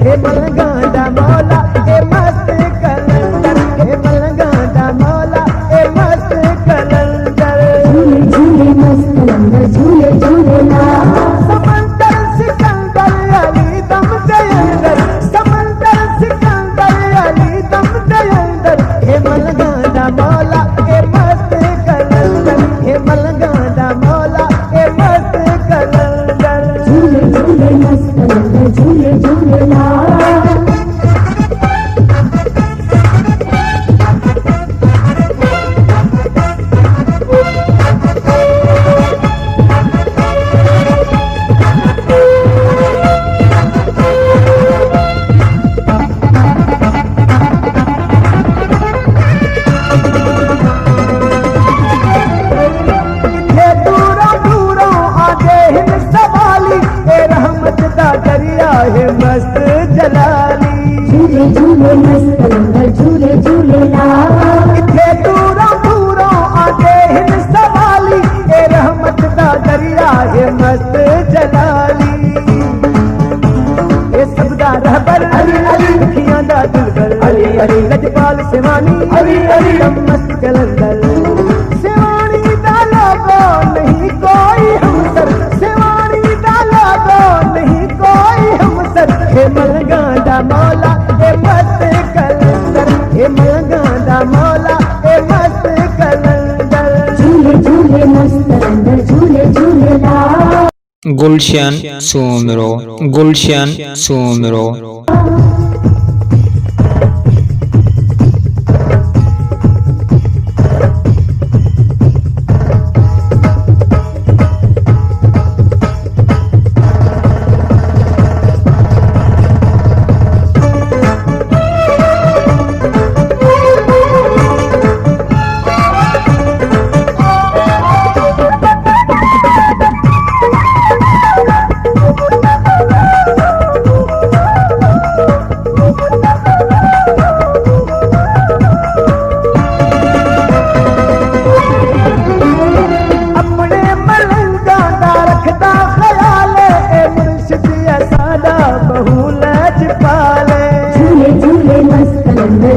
हे मलंगा मौला ए मस्त कलंदर, हे मलंगा मौला ए मस्त कलंदर। झूले झूले मस्त कलंदर झूले झूले ला। समंदर सिकंदर अली दम के अंदर, समंदर सिकंदर अली दम के अंदर। हे मलंगा मौला ए मस्त कलंदर, हे मलंगा मौला ए मस्त कलंदर। झूले झूले मस्त कलंदर झूले झूले ला। है मस्त जलाली, झूले झूले मस्त कलंदर झूले झूले ला। इथे दूरों दूरों आगे हिंद सवाली, ए रहमत दा दरिया है मस्त जलाली। ए सबदा रहबर अली अली, दुखियां दा दिलबर अली अली, लजपाल सिवानी अली अली, मस्त कलंदर। सिवानी दा लोगो नहीं कोई हमसर, सिवानी दा लोगो नहीं कोई हमसर। हे मलंगा मौला ए मस्त कलंदर, हे मलंगा मौला ए मस्त कलंदर। झूले झूले मस्त कलंदर झूले झूले ला। गुलशन सोमरो, गुलशन सोमरो।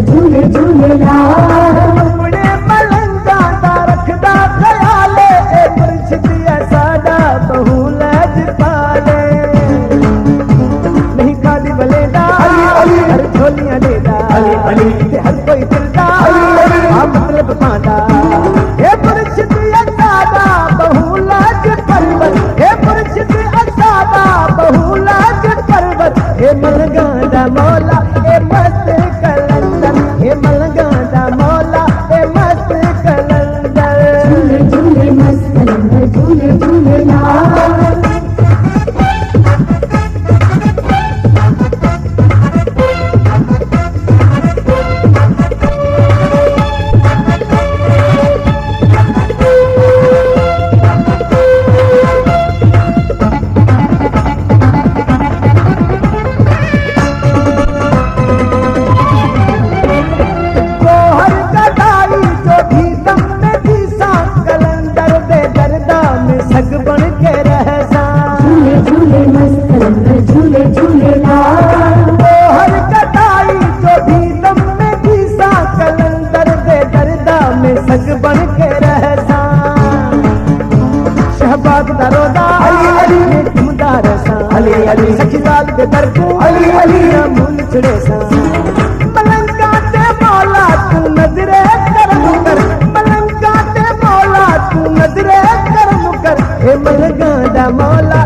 झूले झूले ला। अपने मलंगा दा रखदा ख्याल, ए मुर्शिद सादा बहु लज पाले। नहीं खादी बलेदा अली अली, हर झोलियां लेदा अली अली, ते हर कोई दिलदा अली अली, आ मतलब पांदा। ए मुर्शिद सादा बहु लज पर्वत, ए मुर्शिद सादा बहु लज पर्वत। हे मलंगा मौला ए मस्त कलंदर, हे मलंगा मौला ए मस्त कलंदर। झूले झूले मस्त कलंदर झूले झूले ला। सग बन के रहसा, झूले झूले मस्त कलंदर झूले झूले ला। हर कटाई जो भी दम में घीसा, कलंदर दे दरदा में सग बन के रहसा। शहबाग दरोदा अली अली ने तुमदार सा अली अली, सखीलाल दे दर को अली अली मूल छड़े सा। मलंगा ते मौला तू नजरे करम कर, मलंगा ते मौला तू नजरे करम कर। हे मलंगा मौला